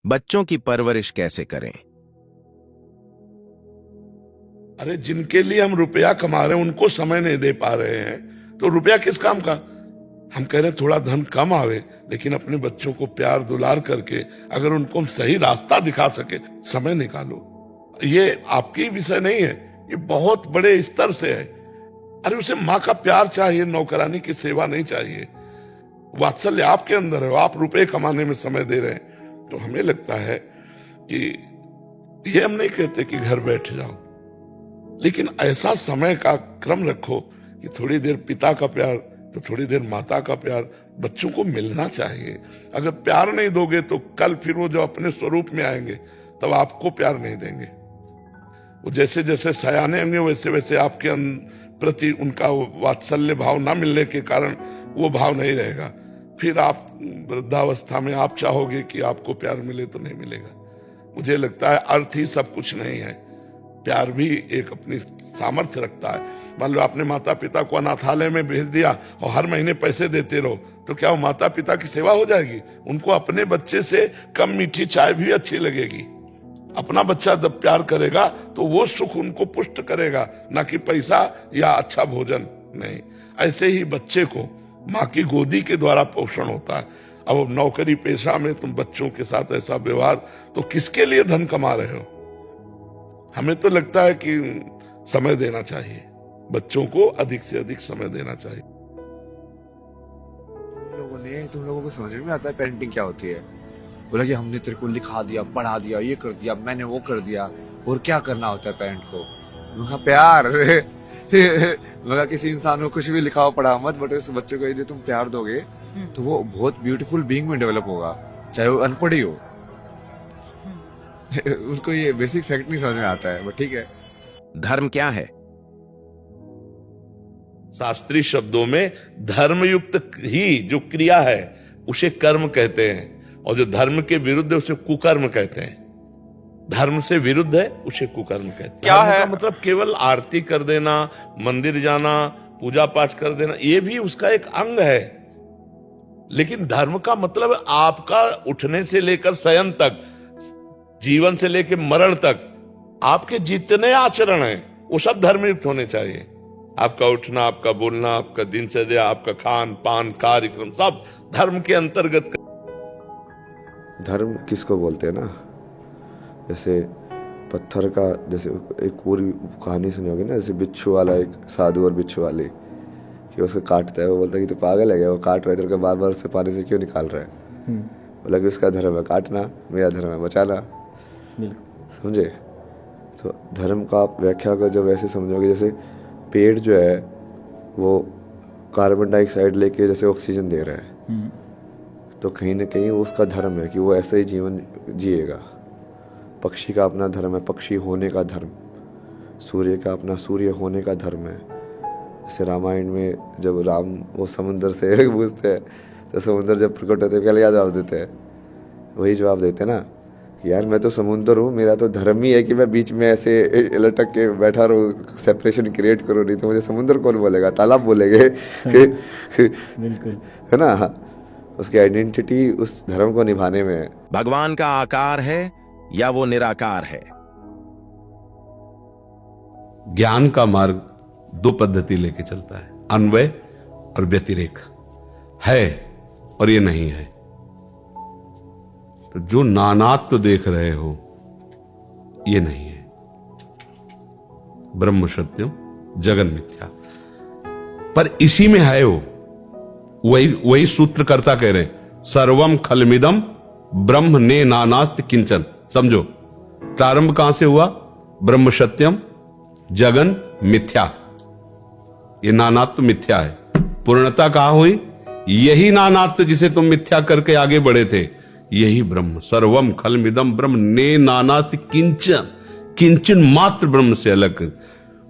बच्चों की परवरिश कैसे करें? अरे जिनके लिए हम रुपया कमा रहे हैं उनको समय नहीं दे पा रहे हैं तो रुपया किस काम का। हम कह रहे हैं थोड़ा धन कम आवे लेकिन अपने बच्चों को प्यार दुलार करके अगर उनको हम सही रास्ता दिखा सके, समय निकालो। ये आपकी विषय नहीं है, ये बहुत बड़े स्तर से है। अरे उसे माँ का प्यार चाहिए, नौकरानी की सेवा नहीं चाहिए। वात्सल्य आपके अंदर है, आप रुपए कमाने में समय दे रहे हैं। तो हमें लगता है कि ये हम नहीं कहते कि घर बैठ जाओ, लेकिन ऐसा समय का क्रम रखो कि थोड़ी देर पिता का प्यार तो थोड़ी देर माता का प्यार बच्चों को मिलना चाहिए। अगर प्यार नहीं दोगे तो कल फिर वो जो अपने स्वरूप में आएंगे तब आपको प्यार नहीं देंगे। वो जैसे जैसे सयाने होंगे वैसे वैसे आपके प्रति उनका वात्सल्य भाव ना मिलने के कारण वो भाव नहीं रहेगा। फिर आप वृद्धावस्था में आप चाहोगे कि आपको प्यार मिले तो नहीं मिलेगा। मुझे लगता है अर्थ ही सब कुछ नहीं है, प्यार भी एक अपनी सामर्थ्य रखता है। मान लो आपने माता पिता को अनाथालय में भेज दिया और हर महीने पैसे देते रहो तो क्या वो माता पिता की सेवा हो जाएगी? उनको अपने बच्चे से कम मीठी चाय भी अच्छी लगेगी। अपना बच्चा जब प्यार करेगा तो वो सुख उनको पुष्ट करेगा, ना कि पैसा या अच्छा भोजन नहीं। ऐसे ही बच्चे को माँ की गोदी के द्वारा पोषण होता है। अब नौकरी पेशा में तुम बच्चों के साथ ऐसा व्यवहार, तो किसके लिए धन कमा रहे हो? हमें तो लगता है कि समय देना चाहिए, बच्चों को अधिक से अधिक समय देना चाहिए। तुम लोगों को समझ में आता है पेरेंटिंग क्या होती है? बोला कि हमने तेरे को लिखा दिया, पढ़ा दिया, ये कर दिया, मैंने वो कर दिया, और क्या करना होता है पेरेंट को? उनका प्यार मगर किसी इंसान को कुछ भी लिखा हो पढ़ा मत, बट उस बच्चे को यदि तुम प्यार दोगे तो वो बहुत ब्यूटीफुल बीइंग में डेवलप होगा, चाहे वो अनपढ़ ही हो। उनको ये बेसिक फैक्ट नहीं समझ में आता है, बट ठीक है। धर्म क्या है? शास्त्रीय शब्दों में धर्मयुक्त ही जो क्रिया है उसे कर्म कहते हैं, और जो धर्म के विरुद्ध है उसे कुकर्म कहते हैं। धर्म से विरुद्ध है उसे कुकर्म कहते हैं। क्या है? मतलब केवल आरती कर देना, मंदिर जाना, पूजा पाठ कर देना, ये भी उसका एक अंग है। लेकिन धर्म का मतलब आपका उठने से लेकर शयन तक, जीवन से लेकर मरण तक आपके जितने आचरण हैं वो सब धर्मयुक्त होने चाहिए। आपका उठना, आपका बोलना, आपका दिनचर्या, आपका खान पान, कार्यक्रम सब धर्म के अंतर्गत। धर्म किसको बोलते हैं ना, जैसे पत्थर का, जैसे एक पूरी कहानी सुनी होगी ना, जैसे बिच्छू वाला, एक साधु और बिच्छू वाली, कि उसको काटता है, वो बोलता है कि तो पागल है क्या, वो काट रहा है तो बार बार उससे पानी से क्यों निकाल रहा है? बोला कि उसका धर्म है काटना, मेरा धर्म है बचाना। समझे? तो धर्म का आप व्याख्या कर जब ऐसे समझोगे, जैसे पेड़ जो है वो कार्बन डाइऑक्साइड लेके जैसे ऑक्सीजन दे रहा है, तो कहीं ना कहीं वो उसका धर्म है कि वो ऐसा ही जीवन जिएगा। पक्षी का अपना धर्म है, पक्षी होने का धर्म। सूर्य का अपना सूर्य होने का धर्म है। जैसे रामायण में जब राम वो समुद्र से पूछते हैं तो समुद्र जब प्रकट होते हैं पहले क्या जवाब देते हैं? वही जवाब देते हैं ना, यार मैं तो समुद्र हूँ, मेरा तो धर्म ही है कि मैं बीच में ऐसे लटक के बैठा रहूँ, सेपरेशन क्रिएट करूँ, नहीं तो मुझे समुद्र कौन बोलेगा, तालाब बोलेंगे। बिल्कुल है ना, उसकी आइडेंटिटी उस धर्म को निभाने में है। भगवान का आकार है या वो निराकार है? ज्ञान का मार्ग दो पद्धति लेके चलता है, अन्वय और व्यतिरेक। है और ये नहीं है। तो जो नानात्व देख रहे हो ये नहीं है। ब्रह्म सत्यम जगन मिथ्या, पर इसी में है वो। वही सूत्रकर्ता कह रहे हैं, सर्वम खलमिदम ब्रह्म ने नानास्त किंचन। समझो, प्रारंभ कहां से हुआ? ब्रह्म सत्यम जगन मिथ्या, ये नानात्व मिथ्या है। पूर्णता कहां हुई? यही नानात्व जिसे तुम मिथ्या करके आगे बढ़े थे, यही ब्रह्म। सर्वम खलमिदम ब्रह्म ने नानास्त किंचन, किंचन मात्र ब्रह्म से अलग।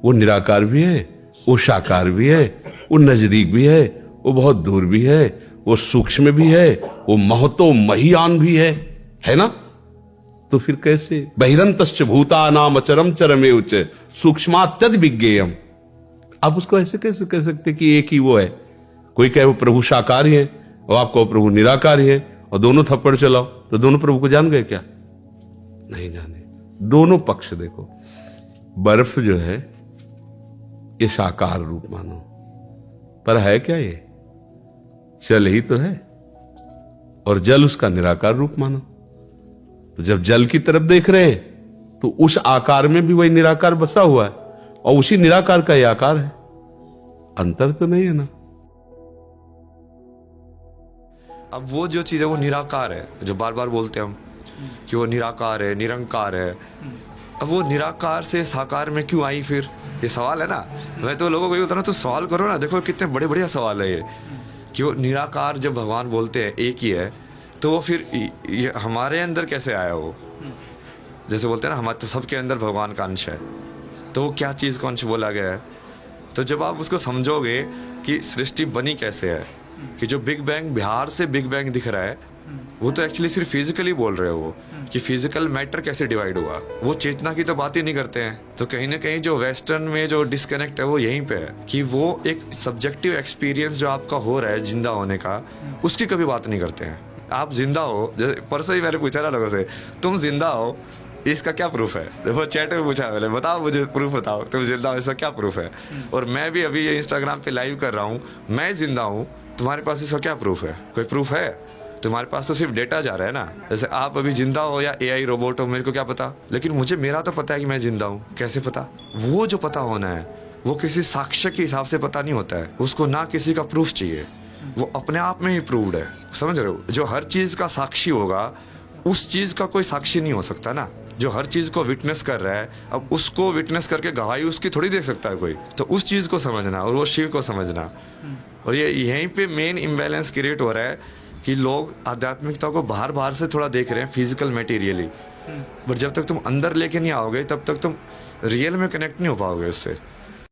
वो निराकार भी है, वो साकार भी है, वो नजदीक भी है, वो बहुत दूर भी है, वो सूक्ष्म भी है, वो महतो महियान भी है ना? तो फिर कैसे? बहिरंतश्च भूतानाम अचरम चरमे उच सूक्ष्मात्यद विज्ञेयम। आप उसको ऐसे कैसे कह सकते कि एक ही वो है? कोई कहे वो प्रभु साकार ही है, और आप कहो प्रभु निराकार ही है, और दोनों थप्पड़ चलाओ, तो दोनों प्रभु को जान गए क्या? नहीं जाने। दोनों पक्ष देखो। बर्फ जो है ये साकार रूप मानो, पर है क्या? ये जल ही तो है, और जल उसका निराकार रूप मानो। तो जब जल की तरफ देख रहे हैं तो उस आकार में भी वही निराकार बसा हुआ है, और उसी निराकार का ये आकार है। अंतर तो नहीं है ना। अब वो जो चीज़ है वो निराकार है, जो बार बार बोलते हैं हम कि वो निराकार है, निरंकार है। अब वो निराकार से साकार में क्यों आई फिर? ये सवाल है ना। मैं तो लोगों को ये होता ना, तो सवाल करो ना, देखो कितने बड़े बढ़िया सवाल है ये, कि वो निराकार जब भगवान बोलते हैं एक ही है, तो वो फिर ये हमारे अंदर कैसे आया? वो जैसे बोलते हैं ना, हमारे तो सबके अंदर भगवान का अंश है, तो वो क्या चीज़ को अंश बोला गया है? तो जब आप उसको समझोगे कि सृष्टि बनी कैसे है, कि जो बिग बैंग बिहार से बिग बैंग दिख रहा है, वो तो एक्चुअली सिर्फ फिजिकली बोल रहे हो कि फिजिकल मैटर कैसे डिवाइड हुआ, वो चेतना की तो बात ही नहीं करते हैं। तो कहीं ना कहीं जो वेस्टर्न में जो डिस्कनेक्ट है वो यहीं पे है, कि वो एक सब्जेक्टिव एक्सपीरियंस जो आपका हो रहा है जिंदा होने का, उसकी कभी बात नहीं करते हैं। आप जिंदा हो, जैसे परसों ही मैंने पूछा ना लोगों से, तुम जिंदा हो, इसका क्या प्रूफ है? देखो चैट में पूछा मैंने, बताओ मुझे प्रूफ बताओ, तुम जिंदा हो, इसका क्या प्रूफ है? और मैं भी अभी ये इंस्टाग्राम पे लाइव कर रहा हूँ, मैं जिंदा हूँ, तुम्हारे पास इसका क्या प्रूफ है? कोई प्रूफ है? तुम्हारे पास तो सिर्फ डेटा जा रहा है ना। जैसे आप अभी जिंदा हो या एआई रोबोट हो, मेरे को क्या पता, लेकिन मुझे मेरा तो पता है कि मैं जिंदा हूँ। कैसे पता? वो जो पता होना है वो किसी साक्ष्य के हिसाब से पता नहीं होता है, उसको ना किसी का प्रूफ चाहिए, वो अपने आप में ही प्रूव्ड है। समझ रहे हो? जो हर चीज का साक्षी होगा, उस चीज का कोई साक्षी नहीं हो सकता ना। जो हर चीज को विटनेस कर रहा है, अब उसको विटनेस करके गवाही उसकी थोड़ी देख सकता है कोई। तो उस चीज को समझना और वो शिव को समझना, और ये यहीं पे मेन इम्बैलेंस क्रिएट हो रहा है कि लोग आध्यात्मिकता को बाहर बाहर से थोड़ा देख रहे हैं, फिजिकल मटेरियली, बट जब तक तुम अंदर लेके नहीं आओगे तब तक तुम रियल में कनेक्ट नहीं हो पाओगे उससे।